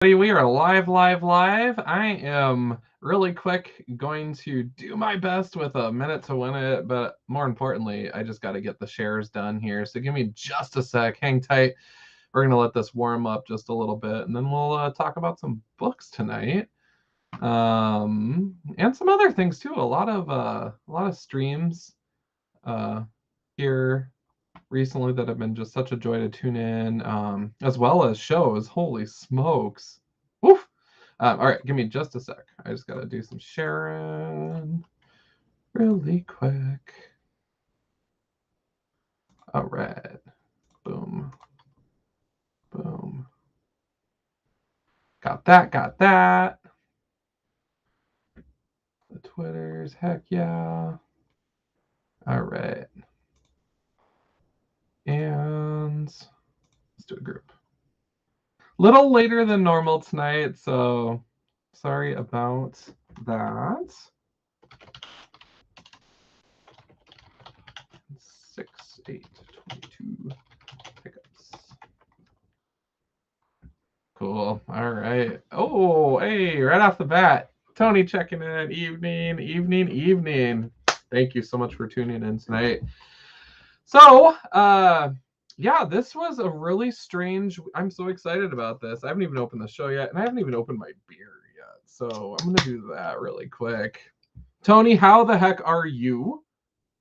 We are live. I am really quick going to do my best with a minute to win it, but more importantly, I just got to get the shares done here. So give me just a sec. Hang tight. We're going to let this warm up just a little bit, and then we'll talk about some books tonight, and some other things too. A lot of streams uh, here recently that have been just such a joy to tune in, as well as shows. Holy smokes! Woof. All right, give me just a sec. I just gotta do some sharing really quick. All right, boom, boom. Got that. Got that. The Twitters, heck yeah. All right, and let's do a group. Little later than normal tonight, so sorry about that. 6, 8, 22 pickups. Cool. All right. Oh, hey, right off the bat, Tony checking in. Evening. Thank you so much for tuning in tonight. So, yeah, this was a really strange. I'm so excited about this. I haven't even opened the show yet, and I haven't even opened my beer yet. So I'm gonna do that really quick. Tony, how the heck are you?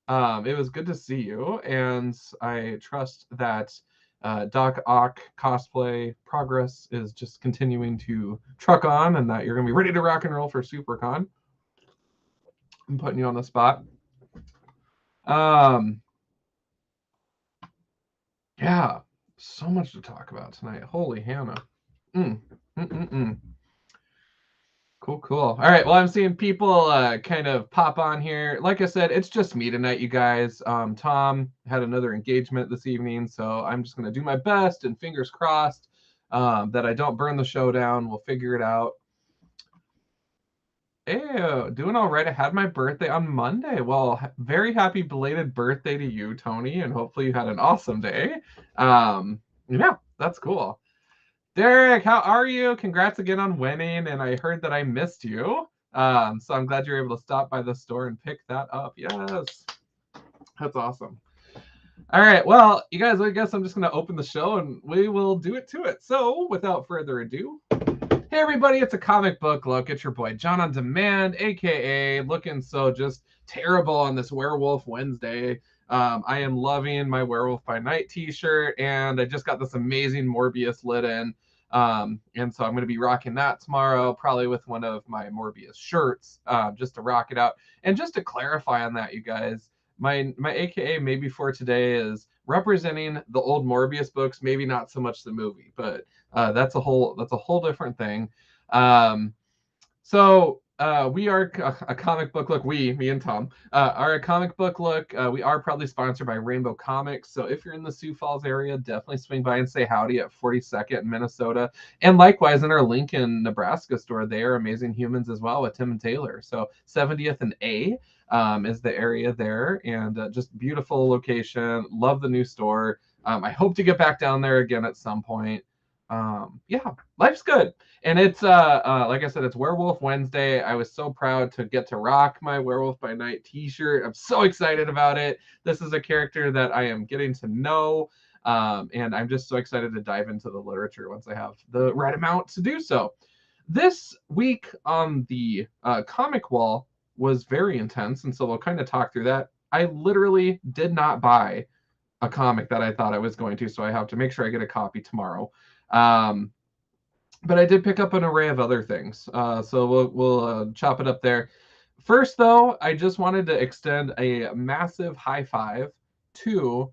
It was good to see you, and I trust that Doc Ock cosplay progress is just continuing to truck on, and that you're gonna be ready to rock and roll for SuperCon. I'm putting you on the spot. Um, yeah, so much to talk about tonight. Holy Hannah. Mm, mm, mm, mm. Cool. All right. Well, I'm seeing people kind of pop on here. Like I said, it's just me tonight, you guys. Tom had another engagement this evening, so I'm just going to do my best and fingers crossed that I don't burn the show down. We'll figure it out. Ew, doing all right. I had my birthday on Monday. Well, very happy belated birthday to you, Tony, and hopefully you had an awesome day. Yeah, that's cool. Derek, how are you? Congrats again on winning, and I heard that I missed you. So I'm glad you're able to stop by the store and pick that up. Yes, that's awesome. All right, well, you guys, I guess I'm just going to open the show and we will do it to it. So without further ado, hey everybody, it's a comic book look. It's your boy John on Demand, aka looking so just terrible on this Werewolf Wednesday. I am loving my Werewolf by Night t-shirt, and I just got this amazing Morbius lid in. And so I'm going to be rocking that tomorrow, probably with one of my Morbius shirts, just to rock it out. And just to clarify on that, you guys, my AKA maybe for today is representing the old Morbius books, maybe not so much the movie, but that's a whole different thing. Um, so we are a comic book look. Me and Tom, are a comic book look. We are proudly sponsored by Rainbow Comics. So if you're in the Sioux Falls area, definitely swing by and say howdy at 42nd in Minnesota. And likewise in our Lincoln, Nebraska store, they are amazing humans as well with Tim and Taylor. So 70th and A is the area there, and just beautiful location. Love the new store. I hope to get back down there again at some point. Yeah, life's good. And it's like I said, it's Werewolf Wednesday. I was so proud to get to rock my Werewolf by Night t-shirt. I'm so excited about it. This is a character that I am getting to know. And I'm just so excited to dive into the literature once I have the right amount to do so. This week on the comic wall was very intense, and so we'll kind of talk through that. I literally did not buy a comic that I thought I was going to, so I have to make sure I get a copy tomorrow. Um, but I did pick up an array of other things. So we'll chop it up there. First, though, I just wanted to extend a massive high five to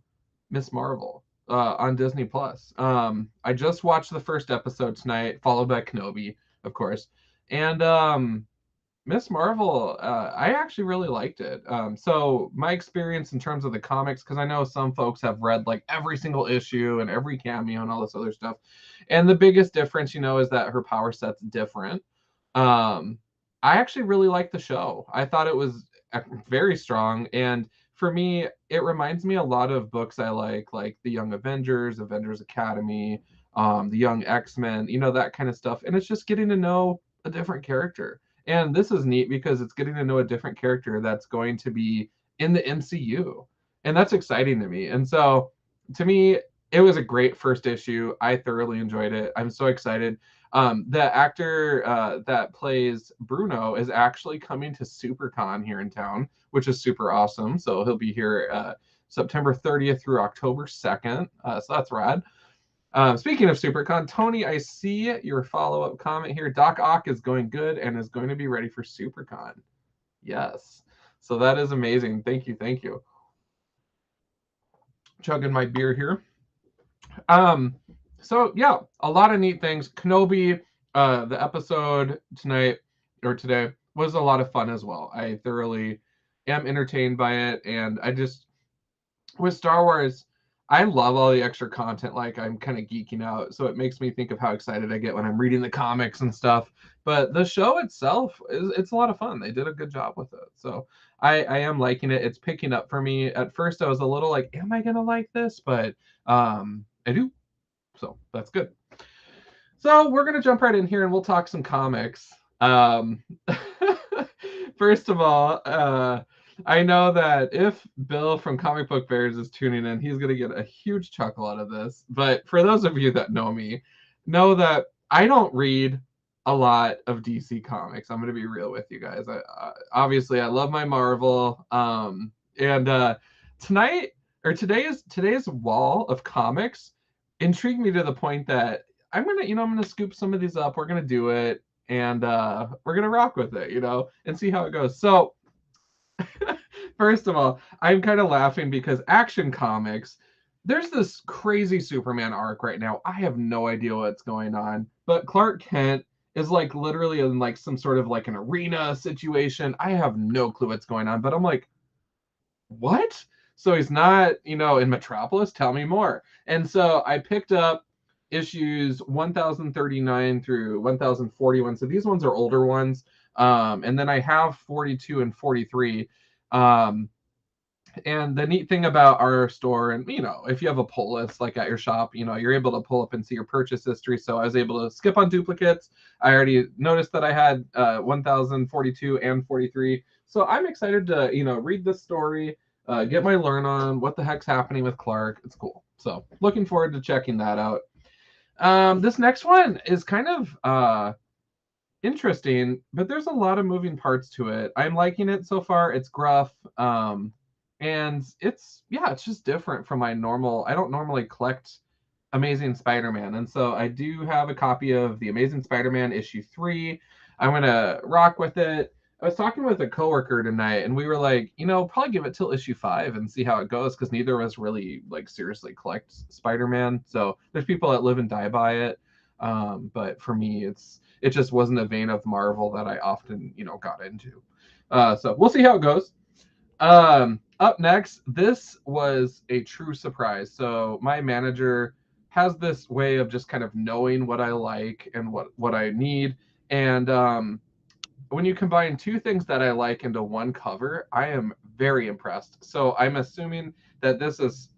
Miss Marvel on Disney Plus. I just watched the first episode tonight, followed by Kenobi, of course, and Miss Marvel, I actually really liked it. So my experience in terms of the comics, because I know some folks have read like every single issue and every cameo and all this other stuff, and the biggest difference, is that her power set's different. I actually really liked the show. I thought it was very strong, and for me, it reminds me a lot of books I like The Young Avengers, Avengers Academy, the Young X-Men, that kind of stuff. And it's just getting to know a different character. And this is neat because it's getting to know a different character that's going to be in the MCU. And that's exciting to me. And so to me, it was a great first issue. I thoroughly enjoyed it. I'm so excited. The actor that plays Bruno is actually coming to SuperCon here in town, which is super awesome. So he'll be here September 30th through October 2nd. So that's rad. Speaking of SuperCon, Tony, I see your follow-up comment here. Doc Ock is going good and is going to be ready for SuperCon. Yes. So that is amazing. Thank you. Thank you. Chugging my beer here. So yeah, a lot of neat things. Kenobi, the episode tonight or today was a lot of fun as well. I thoroughly am entertained by it, and I just with Star Wars, I love all the extra content. Like I'm kind of geeking out, so it makes me think of how excited I get when I'm reading the comics and stuff. But the show itself it's a lot of fun. They did a good job with it, so I am liking it. It's picking up for me. At first, I was a little like, "Am I gonna like this?" But I do. So that's good. So we're gonna jump right in here and we'll talk some comics. First of all, I know that if Bill from Comic Book Bears is tuning in, he's gonna get a huge chuckle out of this. But for those of you that know me, know that I don't read a lot of DC comics. I'm gonna be real with you guys. Obviously I love my Marvel. And today's wall of comics intrigued me to the point that I'm gonna scoop some of these up. We're gonna do it, and we're gonna rock with it, and see how it goes. So, first of all, I'm kind of laughing because Action Comics, there's this crazy Superman arc right now. I have no idea what's going on, but Clark Kent is like literally in like some sort of like an arena situation. I have no clue what's going on, but I'm like, what? So he's not, in Metropolis? Tell me more. And so I picked up issues 1039 through 1041. So these ones are older ones. And then I have 42 and 43. And the neat thing about our store, and if you have a pull list like at your shop, you're able to pull up and see your purchase history. So I was able to skip on duplicates. I already noticed that I had 1042 and 43. So I'm excited to read this story, get my learn on what the heck's happening with Clark. It's cool. So looking forward to checking that out. This next one is kind of interesting, but there's a lot of moving parts to it. I'm liking it so far. It's gruff. And it's just different from my normal. I don't normally collect Amazing Spider-Man, and so I do have a copy of the Amazing Spider-Man issue 3. I'm gonna rock with it. I was talking with a coworker tonight, and we were like, probably give it till issue 5 and see how it goes, because neither of us really like seriously collect Spider-Man. So there's people that live and die by it, but for me, it just wasn't a vein of Marvel that I often got into. So we'll see how it goes. Up next, this was a true surprise. So my manager has this way of just kind of knowing what I like and what I need. And when you combine two things that I like into one cover, I am very impressed. So I'm assuming that this is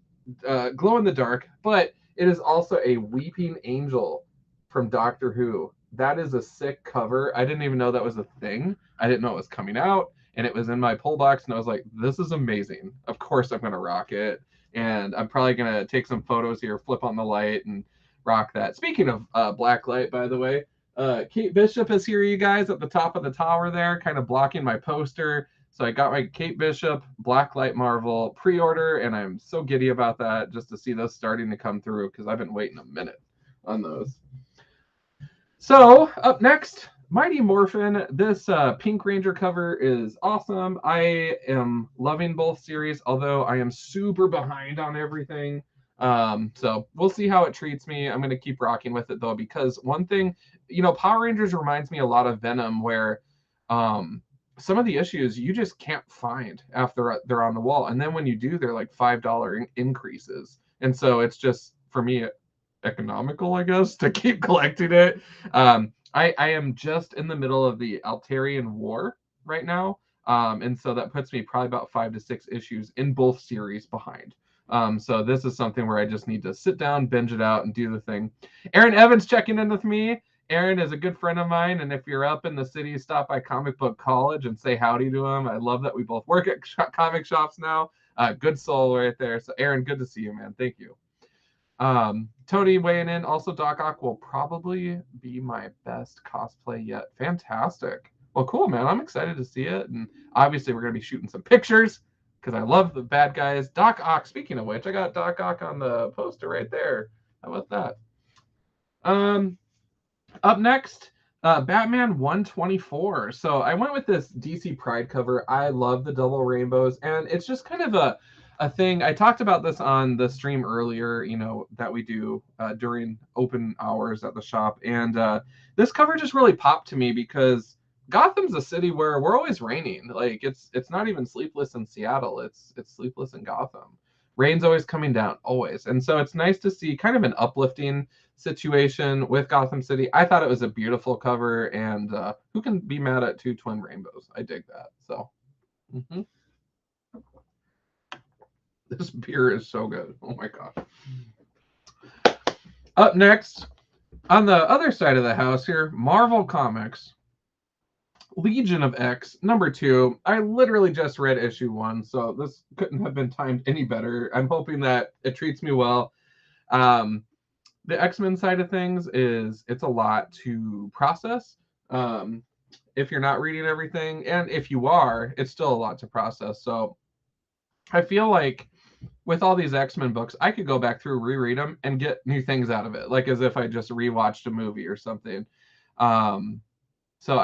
glow in the dark, but it is also a Weeping Angel from Doctor Who. That is a sick cover. I didn't even know that was a thing. I didn't know it was coming out, and it was in my pull box, and I was like, this is amazing. Of course I'm going to rock it, and I'm probably going to take some photos here, flip on the light, and rock that. Speaking of black light, by the way, Kate Bishop is here, you guys, at the top of the tower there, kind of blocking my poster. So I got my Kate Bishop Blacklight Marvel pre-order, and I'm so giddy about that just to see those starting to come through, because I've been waiting a minute on those. So up next, Mighty Morphin. This Pink Ranger cover is awesome. I am loving both series, although I am super behind on everything. So we'll see how it treats me. I'm going to keep rocking with it, though, because one thing, Power Rangers reminds me a lot of Venom, where some of the issues you just can't find after they're on the wall. And then when you do, they're like $5 increases. And so it's just, for me, economical, I guess, to keep collecting it. I am just in the middle of the Altarian War right now. And so that puts me probably about 5 to 6 issues in both series behind. So this is something where I just need to sit down, binge it out, and do the thing. Aaron Evans checking in with me. Aaron is a good friend of mine, and if you're up in the city, stop by Comic Book College and say howdy to him. I love that we both work at comic shops now. Good soul right there. So Aaron, good to see you, man. Thank you. Tony weighing in. Also, Doc Ock will probably be my best cosplay yet. Fantastic. Well, cool, man. I'm excited to see it. And obviously, we're going to be shooting some pictures because I love the bad guys. Doc Ock, speaking of which, I got Doc Ock on the poster right there. How about that? Up next, Batman 124. So I went with this DC Pride cover. I love the double rainbows, and it's just kind of a thing. I talked about this on the stream earlier, that we do during open hours at the shop. And this cover just really popped to me because Gotham's a city where we're always raining. Like it's not even sleepless in Seattle. It's sleepless in Gotham. Rain's always coming down, always. And so it's nice to see kind of an uplifting situation with Gotham City. I thought it was a beautiful cover, and who can be mad at two twin rainbows? I dig that. So this beer is so good. Oh my gosh. Up next, on the other side of the house here, Marvel Comics, Legion of X, #2. I literally just read issue 1, so this couldn't have been timed any better. I'm hoping that it treats me well. The X-Men side of things it's a lot to process. If you're not reading everything, and if you are, it's still a lot to process. So I feel like with all these X-Men books, I could go back through, reread them, and get new things out of it, like as if I just rewatched a movie or something. So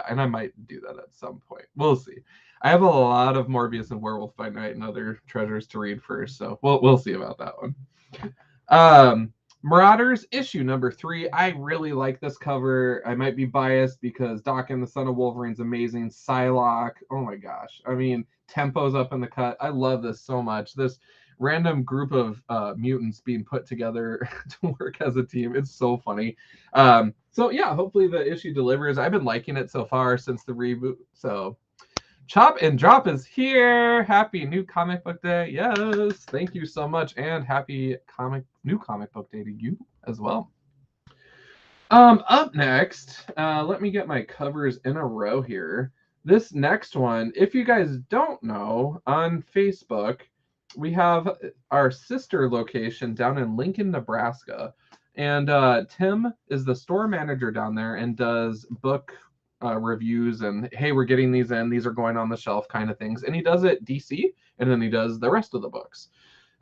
and I might do that at some point. We'll see. I have a lot of Morbius and Werewolf by Night and other treasures to read first, so we'll see about that one. Marauders issue #3. I really like this cover. I might be biased because Doc and the Son of Wolverine's amazing. Psylocke, oh my gosh. I mean, tempo's up in the cut. I love this so much. This random group of mutants being put together to work as a team. It's so funny. So yeah, hopefully the issue delivers. I've been liking it so far since the reboot. So Chop and Drop is here. Happy new comic book day. Yes, thank you so much, and happy new comic book day to you as well. Up next, let me get my covers in a row here. This next one, if you guys don't know, on Facebook, we have our sister location down in Lincoln, Nebraska. And Tim is the store manager down there and does book reviews and, hey, we're getting these in, these are going on the shelf kind of things. And he does it DC, and then he does the rest of the books.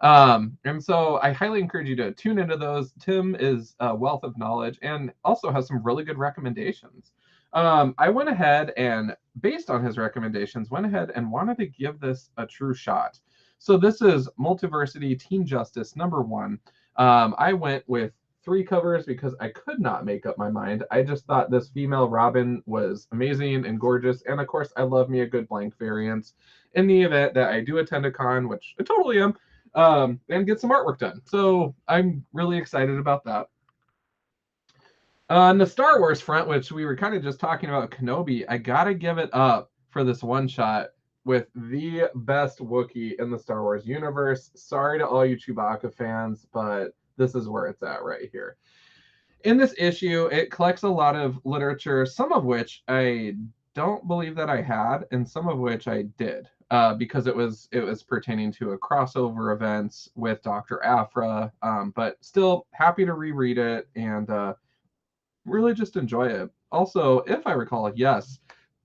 And so I highly encourage you to tune into those. Tim is a wealth of knowledge and also has some really good recommendations. I went ahead and, based on his recommendations, went ahead and wanted to give this a true shot. So this is Multiversity Teen Justice #1. I went with 3 covers because I could not make up my mind. I just thought this female Robin was amazing and gorgeous. And of course, I love me a good blank variant in the event that I do attend a con, which I totally am, and get some artwork done. So I'm really excited about that. On the Star Wars front, which we were kind of just talking about Kenobi, I gotta give it up for this one shot with the best Wookiee in the Star Wars universe. Sorry to all you Chewbacca fans, but this is where it's at right here. In this issue, it collects a lot of literature, some of which I don't believe that I had, and some of which I did, because it was pertaining to a crossover events with Dr. Aphra, but still happy to reread it and really just enjoy it. Also, if I recall, yes,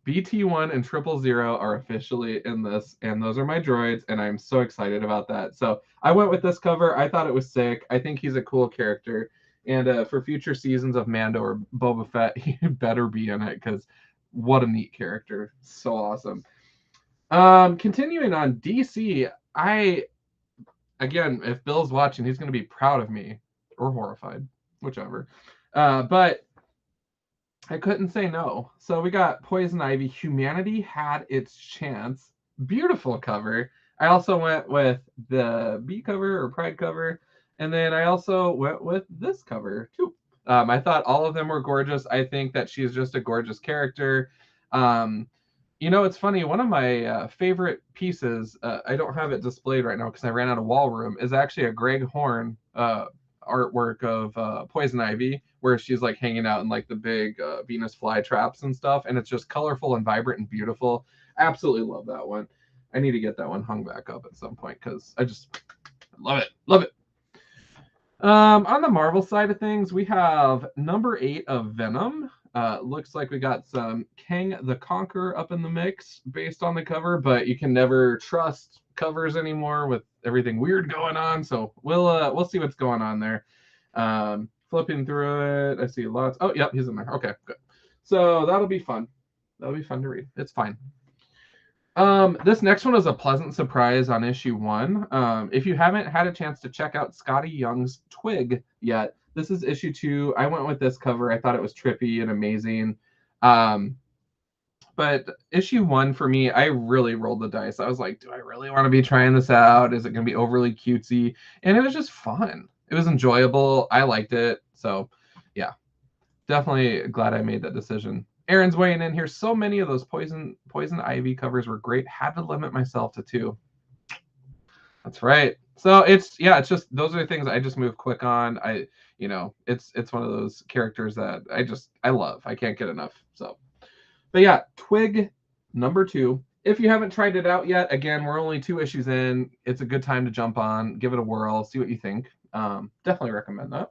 BT1 and 000 are officially in this, and those are my droids, and I'm so excited about that. So I went with this cover. I thought it was sick. I think he's a cool character, and for future seasons of Mando or Boba Fett, he better be in it, because what a neat character. So awesome. Continuing on DC, again, if Bill's watching, he's going to be proud of me, or horrified, whichever. But I couldn't say no. So we got Poison Ivy, Humanity Had Its Chance. Beautiful cover. I also went with the B cover or Pride cover. And then I also went with this cover too. I thought all of them were gorgeous. I think that she's just a gorgeous character. You know, it's funny. One of my favorite pieces, I don't have it displayed right now because I ran out of wall room, is actually a Greg Horn artwork of Poison Ivy, where she's like hanging out in like the big Venus flytraps and stuff, and it's just colorful and vibrant and beautiful. Absolutely love that one. I need to get that one hung back up at some point because I just love it. Love it. On the Marvel side of things, we have number 8 of Venom. Looks like we got some Kang the Conqueror up in the mix based on the cover, but you can never trust covers anymore with everything weird going on. So we'll see what's going on there. Flipping through it, I see lots. Oh, yep, he's in there. Okay, good. So that'll be fun. That'll be fun to read. It's fine. This next one is a pleasant surprise on issue 1. If you haven't had a chance to check out Skottie Young's Twig yet, this is issue 2. I went with this cover. I thought it was trippy and amazing. But issue 1 for me, I really rolled the dice. I was like, do I really want to be trying this out? Is it going to be overly cutesy? And it was just fun. It was enjoyable. I liked it. So, yeah, definitely glad I made that decision. Aaron's weighing in here. So many of those Poison Ivy covers were great. Had to limit myself to 2. That's right. So it's just those are the things I just move quick on. It's one of those characters that I love. I can't get enough. So, but yeah, Twig number 2. If you haven't tried it out yet, again, we're only 2 issues in. It's a good time to jump on, give it a whirl, see what you think. Definitely recommend that.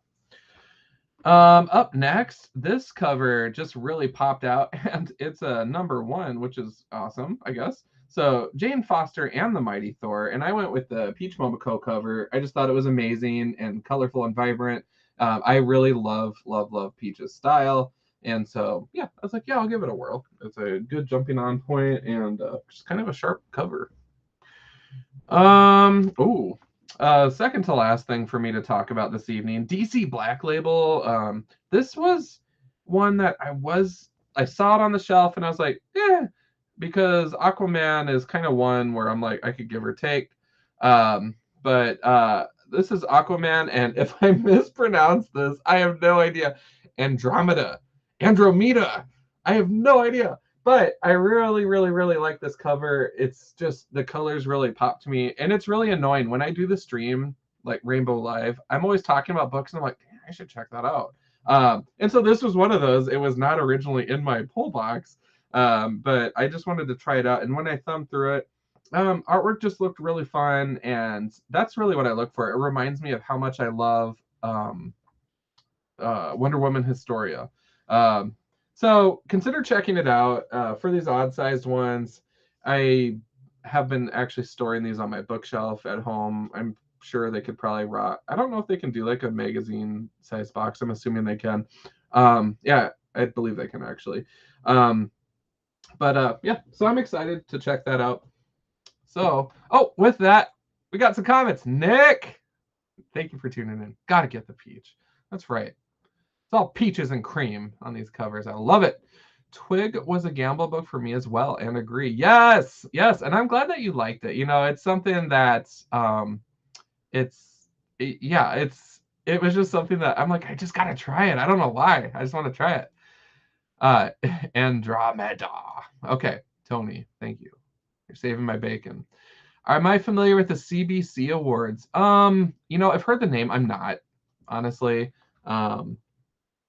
Up next, this cover just really popped out, and it's a number 1, which is awesome, I guess. So Jane Foster and the Mighty Thor, and I went with the Peach Momoko cover. I just thought it was amazing and colorful and vibrant. I really love Peach's style, and so yeah, I was like, yeah, I'll give it a whirl. It's a good jumping on point and just kind of a sharp cover. Second to last thing for me to talk about this evening, DC Black Label. This was one that I saw it on the shelf and I was like, because Aquaman is kind of one where I'm like, I could give or take. But this is Aquaman, and if I mispronounce this, I have no idea. Andromeda. I have no idea. But I really, really, really like this cover. It's just the colors really pop to me, and it's really annoying when I do the stream like Rainbow Live. I'm always talking about books, and I'm like, I should check that out. And so this was one of those. It was not originally in my pull box, but I just wanted to try it out. And when I thumbed through it, artwork just looked really fun, and that's really what I look for. It reminds me of how much I love Wonder Woman Historia. So consider checking it out. For these odd-sized ones, I have been actually storing these on my bookshelf at home. I'm sure they could probably rock. I don't know if they can do like a magazine-sized box. I'm assuming they can. Yeah, I believe they can actually. Yeah, so I'm excited to check that out. So, with that, we got some comments. Nick, thank you for tuning in. Gotta get the peach. That's right. It's all peaches and cream on these covers. I love it. Twig was a Gamble book for me as well, and agree. Yes, and I'm glad that you liked it. You know, it's something that it was just something that I'm like, I just gotta try it. I don't know why. I just want to try it. Andromeda. Okay, Tony, thank you. You're saving my bacon. Am I familiar with the CBC Awards? I've heard the name. I'm not, honestly.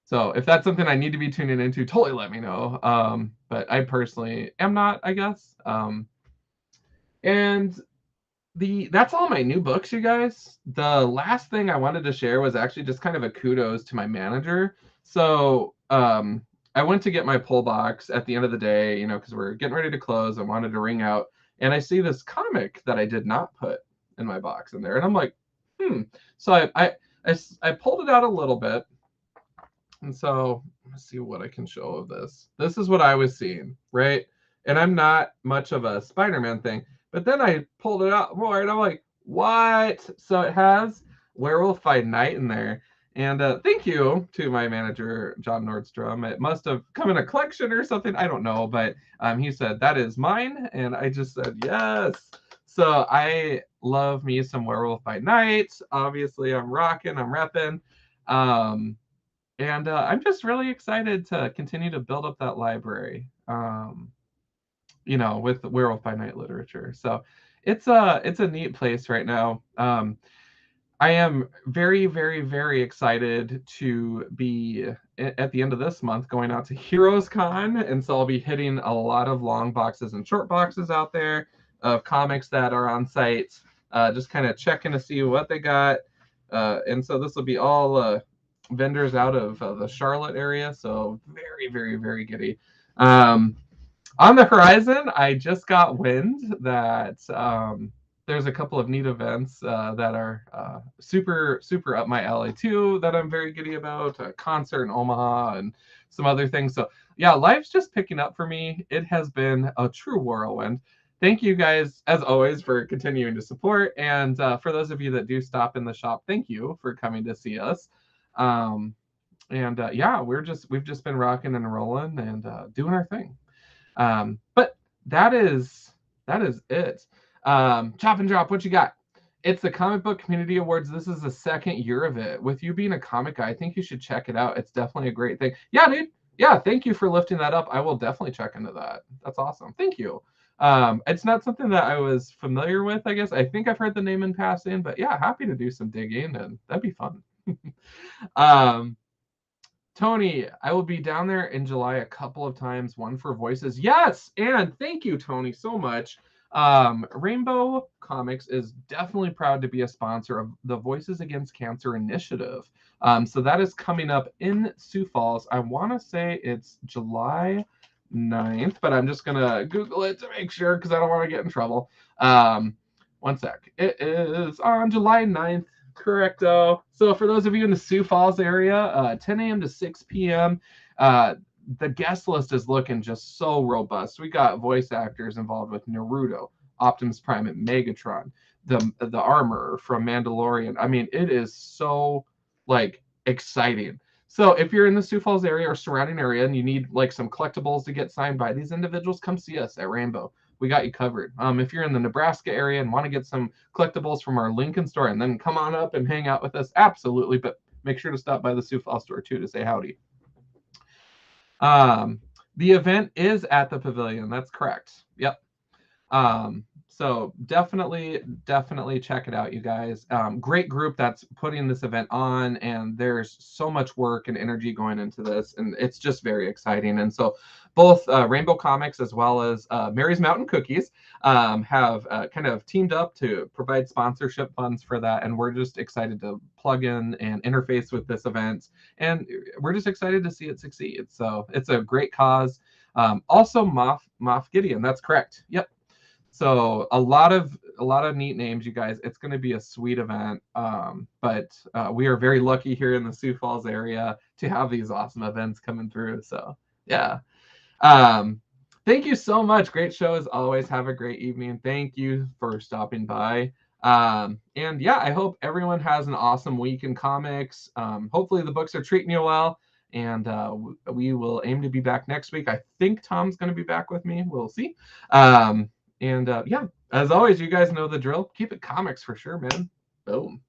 So if that's something I need to be tuning into, totally let me know. But I personally am not, I guess. And that's all my new books, you guys. The last thing I wanted to share was actually just kind of a kudos to my manager. So I went to get my pull box at the end of the day, because we're getting ready to close. I wanted to ring out, and I see this comic that I did not put in my box in there, and I'm like, So I pulled it out a little bit. And so let's see what I can show of this. This is what I was seeing, right? And I'm not much of a Spider-Man thing, but then I pulled it out more and I'm like, what? So it has Werewolf by Night in there. And thank you to my manager, John Nordstrom. It must have come in a collection or something. I don't know, but he said, that is mine. And I just said, yes. So I love me some Werewolf by Night. Obviously, I'm rocking, I'm repping. And I'm just really excited to continue to build up that library. you know, with Werewolf by Night literature. So it's a neat place right now. I am very, very, very excited to be at the end of this month going out to Heroes Con, and so I'll be hitting a lot of long boxes and short boxes out there of comics that are on site, just kind of checking to see what they got. And so this will be all vendors out of the Charlotte area, so very, very, very giddy. On the horizon, I just got wind that there's a couple of neat events that are super, super up my alley too, that I'm very giddy about. A concert in Omaha and some other things. So yeah, life's just picking up for me. It has been a true whirlwind. Thank you guys, as always, for continuing to support. And for those of you that do stop in the shop, thank you for coming to see us. And yeah, we've just been rocking and rolling and doing our thing. But that is it. Chop and Drop, what you got? It's the Comic Book Community Awards. This is the second year of it. With you being a comic guy, I think you should check it out. It's definitely a great thing. Yeah, dude. Yeah, thank you for lifting that up. I will definitely check into that. That's awesome. Thank you. It's not something that I was familiar with, I guess. I think I've heard the name in passing, but yeah, happy to do some digging, and that'd be fun. Tony, I will be down there in July a couple of times, one for Voices. Yes, and thank you, Tony, so much. Rainbow Comics is definitely proud to be a sponsor of the Voices Against Cancer initiative. So that is coming up in Sioux Falls. I want to say it's July 9th, but I'm just going to Google it to make sure because I don't want to get in trouble. One sec. It is on July 9th. Correcto. So for those of you in the Sioux Falls area, 10 a.m. to 6 p.m., the guest list is looking just so robust. We got voice actors involved with Naruto, Optimus Prime, and Megatron, the Armorer from Mandalorian. I mean, it is so like exciting. So if you're in the Sioux Falls area or surrounding area and you need like some collectibles to get signed by these individuals, come see us at Rainbow. We got you covered. If you're in the Nebraska area and want to get some collectibles from our Lincoln store and then come on up and hang out with us, absolutely. But make sure to stop by the Sioux Falls store too to say howdy. The event is at the pavilion. That's correct. Yep. So definitely check it out, you guys. Great group that's putting this event on, and there's so much work and energy going into this, and it's just very exciting. And so both Rainbow Comics as well as Mary's Mountain Cookies have kind of teamed up to provide sponsorship funds for that, and we're just excited to plug in and interface with this event, and we're just excited to see it succeed. So it's a great cause. Also Moff Gideon, that's correct. Yep. So a lot of neat names, you guys. It's going to be a sweet event. But we are very lucky here in the Sioux Falls area to have these awesome events coming through. So yeah. Thank you so much. Great show as always. Have a great evening. Thank you for stopping by. And yeah, I hope everyone has an awesome week in comics. Hopefully the books are treating you well. And we will aim to be back next week. I think Tom's going to be back with me. We'll see. And yeah, as always, you guys know the drill. Keep it comics for sure, man. Boom.